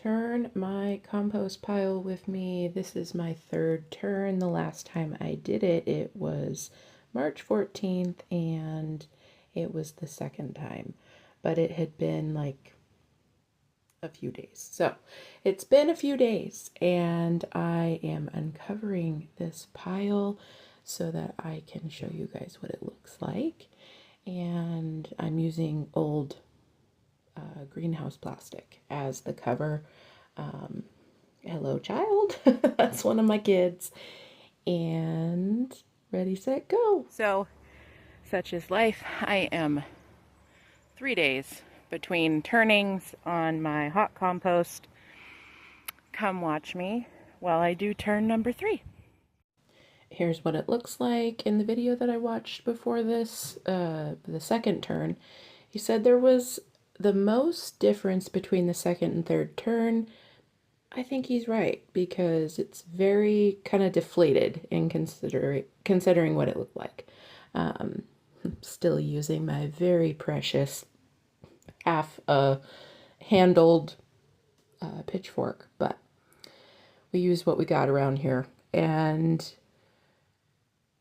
Turn my compost pile with me. This is my third turn. The last time I did it, it was March 14th, and it was the second time, but it had been like a few days. So it's been a few days, and I am uncovering this pile so that I can show you guys what it looks like. And I'm using old greenhouse plastic as the cover. Hello, child. That's one of my kids. And ready, set, go. So, such is life. I am 3 days between turnings on my hot compost. Come watch me while I do turn number 3. Here's what it looks like in the video that I watched before this, the second turn. He said there was the most difference between the second and third turn. I think he's right, because it's very kind of deflated in considering what it looked like. I'm still using my very precious half handled pitchfork, but we use what we got around here, and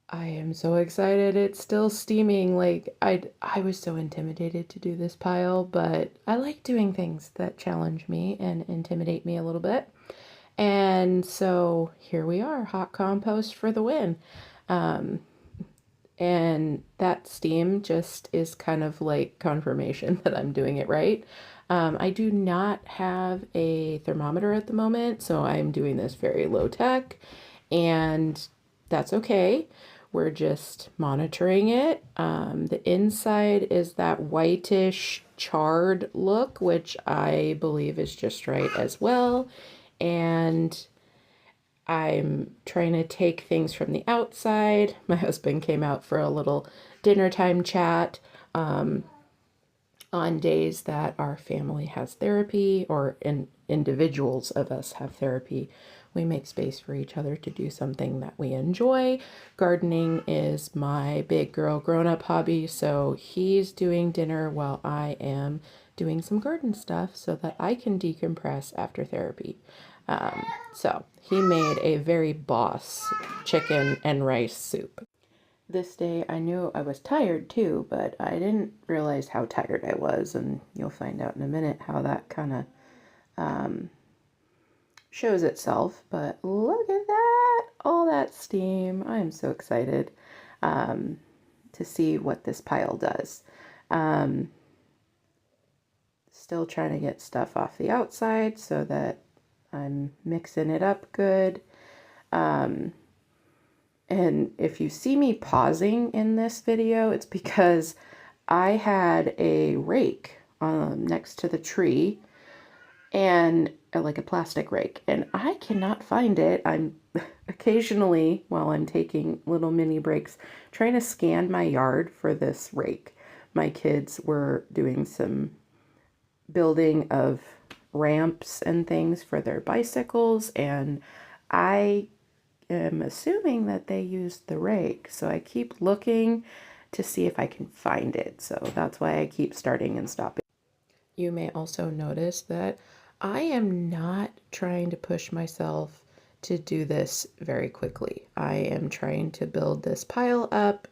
I am so excited. It's still steaming. Like, I was so intimidated to do this pile, but I like doing things that challenge me and intimidate me a little bit. And so here we are, hot compost for the win. And that steam just is kind of like confirmation that I'm doing it right. I do not have a thermometer at the moment, so I'm doing this very low tech, and that's okay. We're just monitoring it. The inside is that whitish charred look, which I believe is just right as well. And I'm trying to take things from the outside. My husband came out for a little dinner time chat on days that our family has therapy, or individuals of us have therapy. We make space for each other to do something that we enjoy. Gardening is my big girl grown-up hobby, so he's doing dinner while I am doing some garden stuff so that I can decompress after therapy. So he made a very boss chicken and rice soup. This day I knew I was tired too, but I didn't realize how tired I was, and you'll find out in a minute how that kind of shows itself. But look at that, all that steam. I am so excited to see what this pile does. Still trying to get stuff off the outside so that I'm mixing it up good. And if you see me pausing in this video, it's because I had a rake next to the tree, and like a plastic rake, and I cannot find it. I'm occasionally, while I'm taking little mini breaks, trying to scan my yard for this rake. My kids were doing some building of ramps and things for their bicycles, and I am assuming that they used the rake, so I keep looking to see if I can find it. So that's why I keep starting and stopping. You may also notice that I am not trying to push myself to do this very quickly. I am trying to build this pile up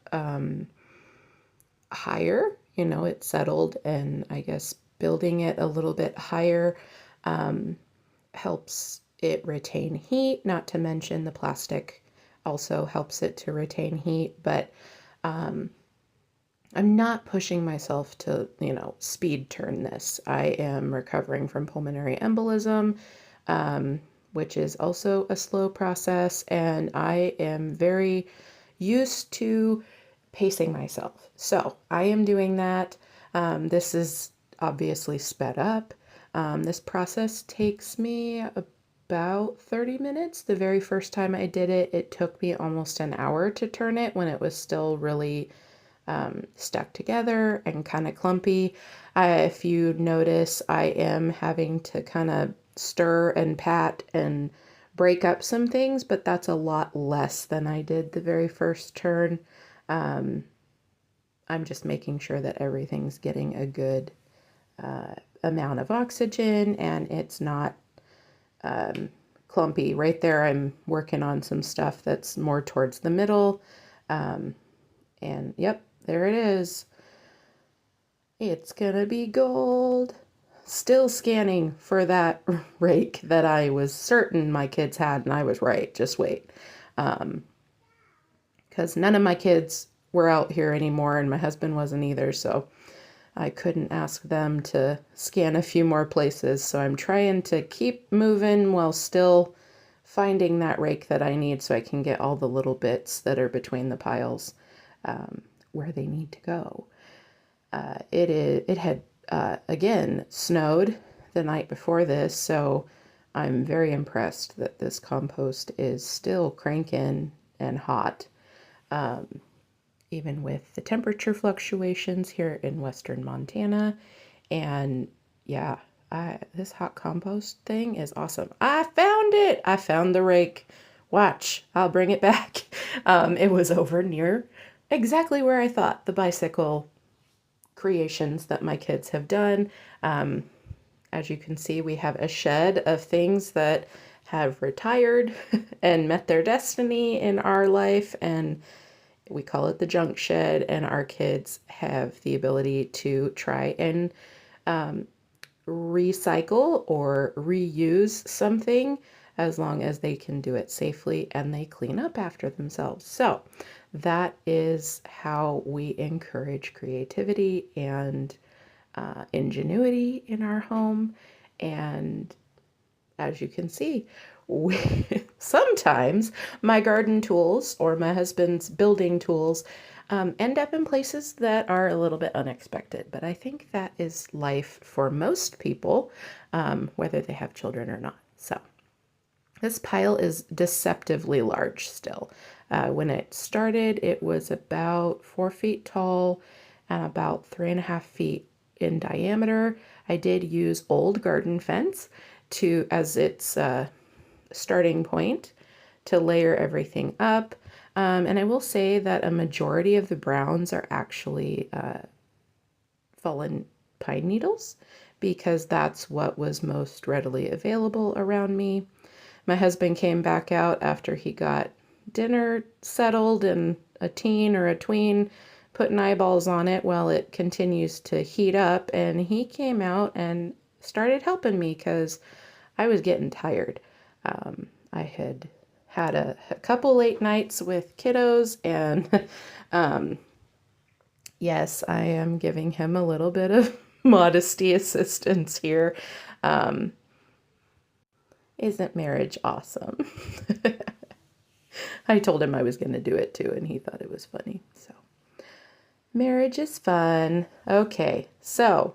higher. You know, it's settled, and I guess building it a little bit higher helps it retain heat, not to mention the plastic also helps it to retain heat. But I'm not pushing myself to, speed turn this. I am recovering from pulmonary embolism, which is also a slow process, and I am very used to pacing myself. So I am doing that. This is obviously sped up. This process takes me about 30 minutes. The very first time I did it, it took me almost an hour to turn it when it was still really stuck together and kind of clumpy. If you notice, I am having to kind of stir and pat and break up some things, but that's a lot less than I did the very first turn. I'm just making sure that everything's getting a good amount of oxygen, and it's not clumpy. Right there, I'm working on some stuff that's more towards the middle. And yep, there it is. It's gonna be gold. Still scanning for that rake that I was certain my kids had, and I was right. Just wait. Because none of my kids were out here anymore, and my husband wasn't either, so I couldn't ask them to scan a few more places. So I'm trying to keep moving while still finding that rake that I need so I can get all the little bits that are between the piles where they need to go. It had again snowed the night before this, so I'm very impressed that this compost is still cranking and hot, even with the temperature fluctuations here in western Montana. And yeah, this hot compost thing is awesome. I found it. I found the rake. Watch, I'll bring it back. It was over near exactly where I thought the bicycle creations that my kids have done. As you can see, we have a shed of things that have retired and met their destiny in our life, and we call it the junk shed, and our kids have the ability to try and recycle or reuse something as long as they can do it safely and they clean up after themselves. So that is how we encourage creativity and ingenuity in our home. And as you can see, sometimes my garden tools or my husband's building tools end up in places that are a little bit unexpected. But I think that is life for most people, whether they have children or not. So this pile is deceptively large still. When it started, it was about 4 feet tall and about 3.5 feet in diameter. I did use old garden fence as its starting point to layer everything up. And I will say that a majority of the browns are actually fallen pine needles because that's what was most readily available around me. My husband came back out after he got dinner settled and a teen or a tween putting eyeballs on it while it continues to heat up, and he came out and started helping me because I was getting tired. I had had a couple late nights with kiddos, and yes, I am giving him a little bit of modesty assistance here. Isn't marriage awesome? I told him I was going to do it too, and he thought it was funny. So, marriage is fun. Okay, so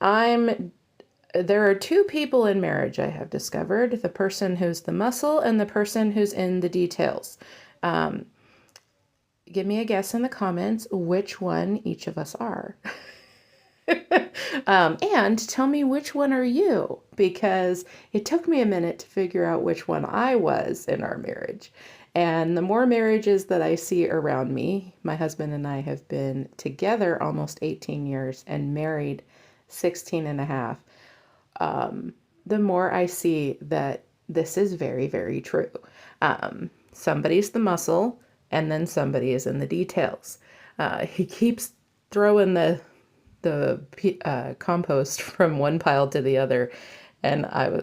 there are two people in marriage I have discovered, the person who's the muscle and the person who's in the details. Give me a guess in the comments which one each of us are. And tell me which one are you, because it took me a minute to figure out which one I was in our marriage. And the more marriages that I see around me, my husband and I have been together almost 18 years and married 16 and a half. The more I see that this is very, very true. Somebody's the muscle, and then somebody is in the details. He keeps throwing the compost from one pile to the other, and I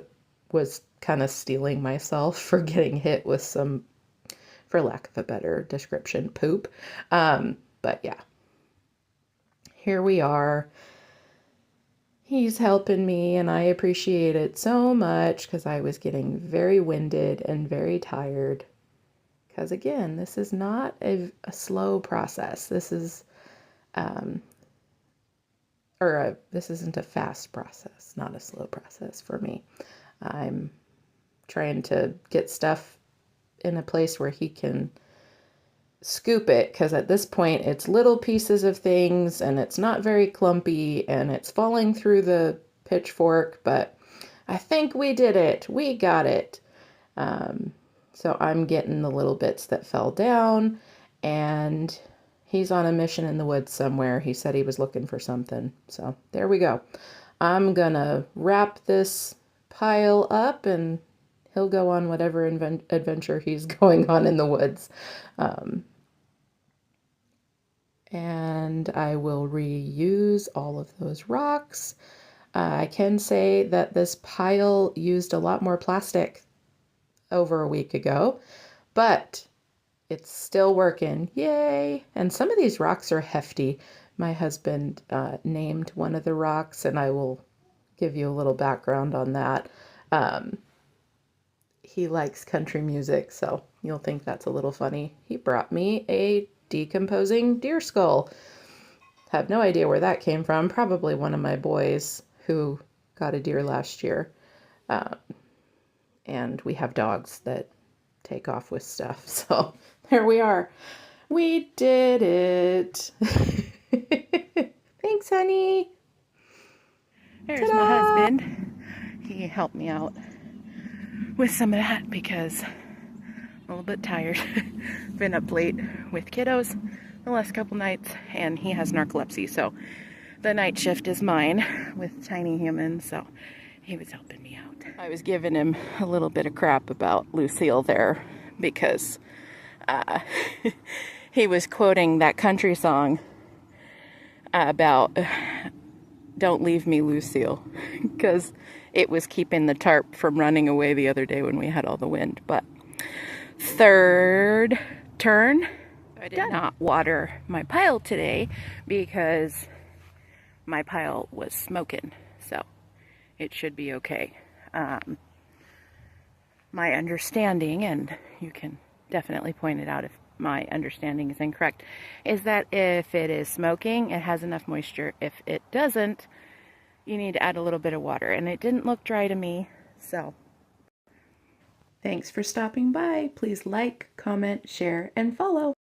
was kind of stealing myself for getting hit with some, for lack of a better description, poop. But yeah, here we are. He's helping me, and I appreciate it so much because I was getting very winded and very tired. Because again, this is not a slow process. This is, this isn't a fast process, not a slow process for me. I'm trying to get stuff in a place where he can scoop it, because at this point it's little pieces of things and it's not very clumpy and it's falling through the pitchfork, but I think we did it. We got it. So I'm getting the little bits that fell down, and he's on a mission in the woods somewhere. He said he was looking for something. So there we go. I'm gonna wrap this pile up and He'll go on whatever adventure he's going on in the woods. And I will reuse all of those rocks. I can say that this pile used a lot more plastic over a week ago, but it's still working. Yay! And some of these rocks are hefty. My husband named one of the rocks, and I will give you a little background on that. He likes country music, so you'll think that's a little funny. He brought me a decomposing deer skull. Have no idea where that came from. Probably one of my boys who got a deer last year. And we have dogs that take off with stuff. So there we are. We did it. Thanks, honey. There's Ta-da! My husband. He helped me out with some of that because I'm a little bit tired. Been up late with kiddos the last couple nights, and he has narcolepsy, so the night shift is mine with tiny humans, so he was helping me out. I was giving him a little bit of crap about Lucille there because he was quoting that country song about "Don't leave me, Lucille," because it was keeping the tarp from running away the other day when we had all the wind. But third turn, I did not water my pile today because my pile was smoking, so it should be okay. My understanding, and you can definitely point it out if my understanding is incorrect, is that if it is smoking, it has enough moisture. If it doesn't, you need to add a little bit of water, and it didn't look dry to me, so. Thanks for stopping by. Please like, comment, share, and follow.